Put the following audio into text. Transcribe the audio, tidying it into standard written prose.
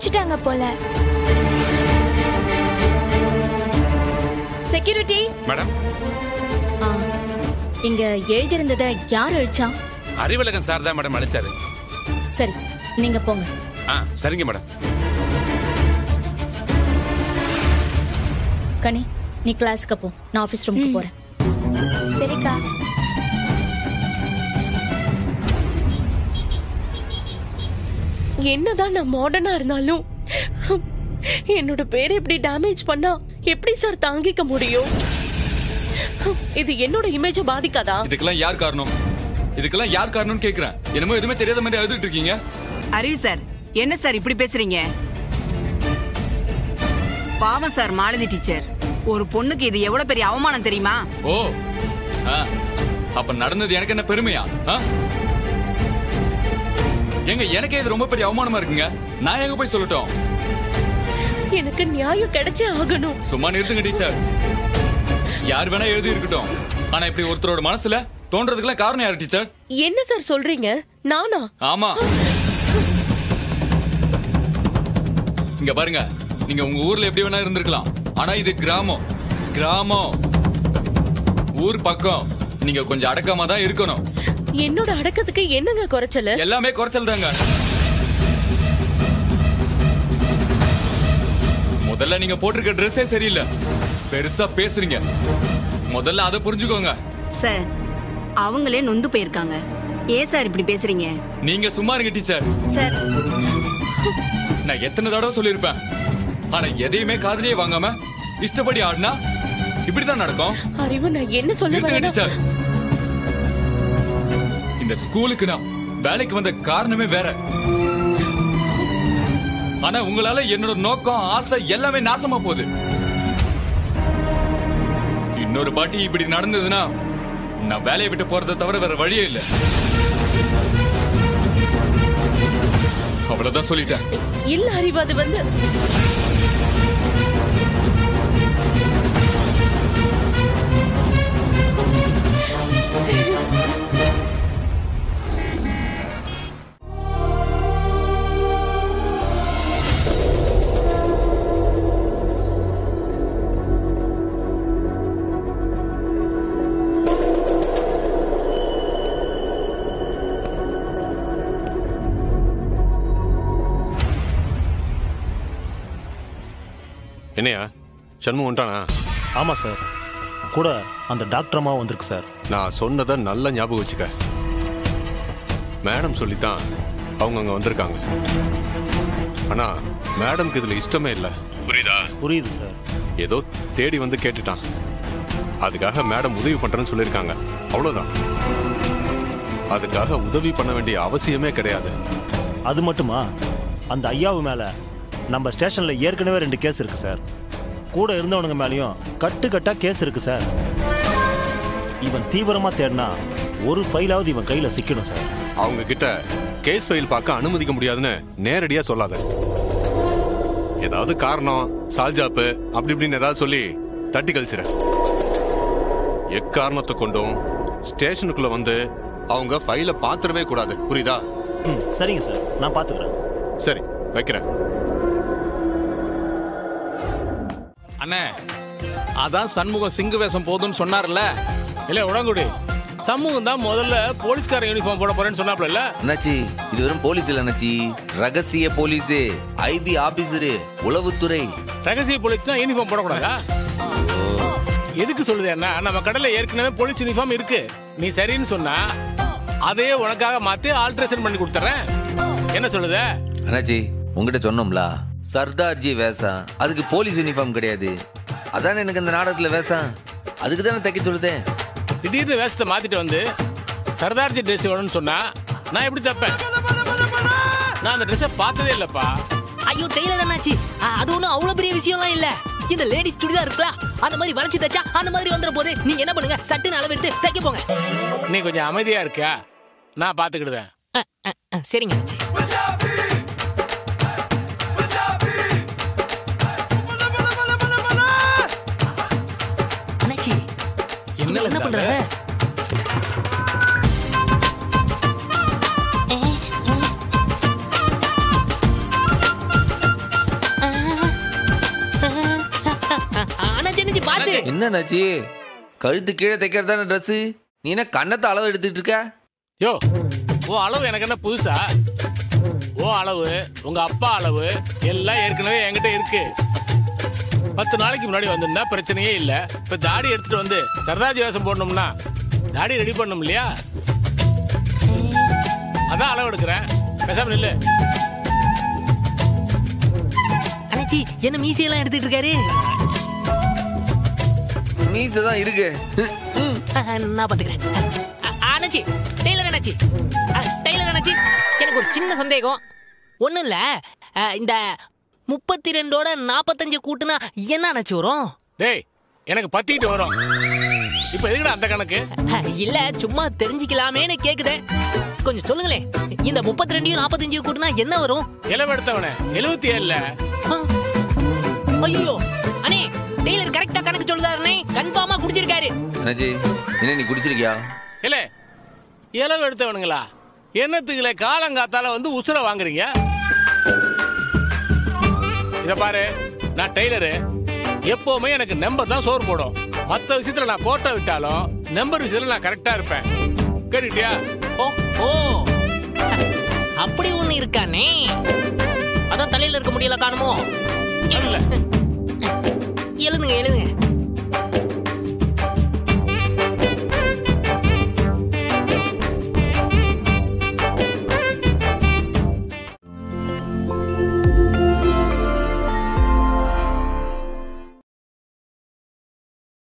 அடிச்சிட்டாங்க போல. Security madam, இங்க எழுதியிருந்ததை யார் அழிச்சா? அறிவழகன் சார் தான் மேடம் அழிச்சாரு. சரி, நீங்க போங்க. சரிங்க மேடம். கனி, நீ கிளாஸ்க்கு போ, நான் ஆபீஸ் ரூமுக்கு போறேன். சரிக்கா. என்னதான் நான் மாடர்னா இருந்தாலும் என்னோட பேரை இப்படி டேமேஜ் பண்ணா எப்படி சார் தாங்கிக்க முடியும்? இது என்னோட இமேஜ பாதிக்காதா? இதுக்கெல்லாம் யார் காரணம்? இதுக்கெல்லாம் யார் காரணம்னு கேக்குறேன். என்னமோ எதுவுமே தெரியாத மாதிரி எழுதிட்டு இருக்கீங்க. அறிவு சார், என்ன சார் இப்படி பேசுறீங்க? பாவம் சார் மாலதி டீச்சர். ஒரு பொண்ணுக்கு இது எவ்வளவு பெரிய அவமானம் தெரியுமா? ஓ, அப்ப நடந்தது எனக்கு என்ன பெருமையா? எங்க எனக்கே இது ரொம்ப பெரிய அவமானமா இருக்குங்க. நான் எங்க போய் சொல்லட்டும்? எனக்கு நியாயம் கிடைச்சே ஆகணும். சும்மா நிறுத்துங்க டீச்சர். யார் வேணா எழுதி இருக்கட்டும், ஆனா இப்படி ஒருத்தரோட மனசுல தோன்றதுக்குலாம் காரணம் யாரு டீச்சர்? என்ன சார் சொல்றீங்க? நானா? ஆமா. இங்க பாருங்க, நீங்க உங்க ஊர்ல எப்படி வேணா இருந்திருக்கலாம், ஆனா இது கிராமம். கிராமம் ஊர் பக்கம். நீங்க கொஞ்சம் அடக்கமா தான் இருக்கணும். என்னோட அடக்கத்துக்கு என்னங்க குறைச்சல? எல்லாமே குறைச்சல் தாங்க. முதல்ல நீங்க போட்டிருக்க ட்ரெஸ்ஸே சரியில்லை. பெருசா பேசுறீங்க. முதல்ல அதை புரிஞ்சுக்கோங்க. சார், அவங்களே நொந்து போயிருக்காங்க. ஏன் சார் இப்படி பேசுறீங்க? நீங்க சும்மா இருங்க டீச்சர். சார், நான் எத்தனை தடவை சொல்லிருப்பேன், ஆனா எதையுமே காதுலயே வாங்காம இஷ்டப்படி ஆடினா இப்படிதான் நடக்கும். அறிவு, நான் என்ன சொல்ல டீச்சர், இந்த ஸ்கூலுக்கு நான் வேலைக்கு வந்த காரணமே வேற. ஆனா உங்களால என்னோட நோக்கம், ஆசை எல்லாமே நாசமா போகுது. இன்னொரு பாட்டி இப்படி நடந்ததுன்னா நான் வேலையை விட்டு போறதை தவிர வேற வழியே இல்லை. அவ்வளவுதான் சொல்லிட்டேன். இல்ல அறிவு, அது வந்து என்னையா சண்முகம் வந்துட்டானா? ஆமா சார், கூட அந்த டாக்டர் அம்மா வந்திருக்கு சார். நான் சொன்னதை நல்லா ஞாபகம் வச்சுக்க. மேடம் சொல்லித்தான் அவங்க அங்க வந்திருக்காங்க. ஆனா மேடம்க்கு இதுல இஷ்டமே இல்லை. புரியுதா? புரியுது சார். ஏதோ தேடி வந்து கேட்டுட்டான். அதுக்காக மேடம் உதவி பண்றேன்னு சொல்லியிருக்காங்க, அவ்வளவுதான். அதுக்காக உதவி பண்ண வேண்டிய அவசியமே கிடையாது. அது மட்டுமா, அந்த ஐயாவு மேல நம்ம ஸ்டேஷன்ல ஏற்கனவே 2 கேஸ் இருக்கு சார். கூட இருந்தவனுங்க மேலயும் கட்டுக்கட்டா கேஸ் இருக்கு சார். இவன் தீவிரமா தேடினா ஒரு ஃபைலாவது இவன் கையில சிக்கணும் சார். அவங்க கிட்ட கேஸ் ஃபைல் பார்க்க அனுமதிக்க முடியாதுன்னு நேரடியா சொல்லாத. ஏதாவது காரணம், சால்ஜாப்பு அப்படி இப்படின்னு ஏதாவது சொல்லி தட்டி கழிச்சிட. எக்காரணத்தை கொண்டும் ஸ்டேஷனுக்குள்ள வந்து அவங்க ஃபைலை பாத்துடவே கூடாது. புரியுதா? சரிங்க சார், நான் பாத்துக்கிறேன். சரி, வைக்கிறேன். அண்ணே, அதான் சண்முகம் சிங்கு வேஷம் போதும்னு சொன்னார்ல. இல்ல உடங்குடி, சண்முகம் தான் முதல்ல போலீஸ்கார யூனிஃபார்ம் போட போறேன்னு சொன்னாப்ல. அண்ணாச்சி, இது வெறும் போலீஸ் இல்ல அண்ணாச்சி, ரகசிய போலீஸ், ஐபி ஆபீசரு, உளவுத்துறை. ரகசிய போலீஸ்னா யூனிஃபார்ம் போடக்கூடாதா? எதுக்கு சொல்லுது அண்ணா? நம்ம கடையில ஏற்கனவே போலீஸ் யூனிஃபார்ம் இருக்கு. நீ சரின்னு சொன்னா அதையே உனக்காக மாத்தி ஆல்ட்ரேஷன் பண்ணி கொடுத்துறேன். என்ன சொல்லுத? அண்ணாச்சி, உங்ககிட்ட சொன்னோம்ல, சர்தார்ஜி வேஷம், அதுக்கு போலீஸ் யூனிஃபார்ம் கிடையாது. அதானே எனக்கு அந்த நாடகத்துல வேஷம், அதுக்கு தானே தைக்க சொல்லுதேன். திடீர்னு வேஷத்தை மாத்திட்டு வந்து சர்தார்ஜி ட்ரெஸ் வேணும்னு சொன்னா நான் எப்படி தப்பேன்? நான் அந்த ட்ரெஸ்ஸை பார்த்ததே இல்லப்பா. ஐயோ டெய்லர் அண்ணாச்சி, அது ஒண்ணும் அவ்வளவு பெரிய விஷயம்லாம் இல்ல. இந்த லேடிஸ் சுடிதார் இருக்குல்ல, அந்த மாதிரி வளைச்சு தைச்சா அந்த மாதிரி வந்துற போது நீங்க என்ன பண்ணுங்க, சட்டுன்னு அளவெடுத்து தைக்க போங்க. நீ கொஞ்சம் அமைதியா இருக்க, நான் பாத்துக்கிடுதேன். சரிங்க. அண்ணாச்சி, என்ன பண்ற? இது என்னன்னாச்சு? கழுத்து கீழே தைக்கிறதான ட்ரெஸ், நீ என்ன கண்ணத்தை அளவு எடுத்துட்டு இருக்க? யோ, ஓ அளவு எனக்கு என்ன புதுசா? ஓ அளவு, உங்க அப்பா அளவு எல்லாம் ஏற்கனவே என்கிட்ட இருக்கு. 10 நாளைக்கு முன்னாடி வந்திருந்தா பிரச்சனையே இல்ல. இப்ப தாடி எடுத்துட்டு வந்து சர்தார்ஜி வேஷம் போடணும்னா தாடி ரெடி பண்ணும் இல்லையா? அதான் அளவு எடுக்கிறேன். பேசாம நில்லு. அண்ணாச்சி என்ன மீசையெல்லாம் எடுத்துட்டு இருக்காரு? மீசை தான் இருக்கு. நான் பாத்துக்கிறேன். அண்ணாச்சி, டெய்லர் அண்ணாச்சி, டெய்லர் அண்ணாச்சி, எனக்கு ஒரு சின்ன சந்தேகம். ஒண்ணும் இல்ல, இந்த 32ஓட 45 கூட்டுனா என்ன அண்ணாச்சி வரும்? டேய், எனக்கு பத்திட்டு வரும். இப்ப எதுக்குடா அந்த கணக்கு? இல்ல, சும்மா தெரிஞ்சுக்கலாமேன்னு கேக்குதே. கொஞ்சம் சொல்லுங்களேன், இந்த 32 45 கூட்டுனா என்ன வரும்? இளவெடுத்தவனே 77. ஐயோ அண்ணே, டெய்லர் கரெக்டா கணக்கு சொல்லுதாருனே, கன்ஃபார்மா குடிச்சிருக்காரு. அண்ணாச்சி, என்ன நீ குடிச்சிருக்கியா? இல்ல, இளவெடுத்தவனுங்களா? என்னத்துக்குல காலங்காத்தால வந்து உசுர வாங்குறீங்க? இத பாரு, நான் டெய்லரு. எப்பவுமே எனக்கு நம்பர் தான் சோறு போடும். மத்த விஷயத்துல நான் கோட்டை விட்டாலும் நம்பர் விஷயத்துல நான் கரெக்டா இருப்பேன். கேட்டுட்டியா? ஓ, அப்படி ஒண்ணு இருக்கானே. அதான் தலையில இருக்க முடியல காணுமோ? இல்ல, எழுதுங்க எழுதுங்க.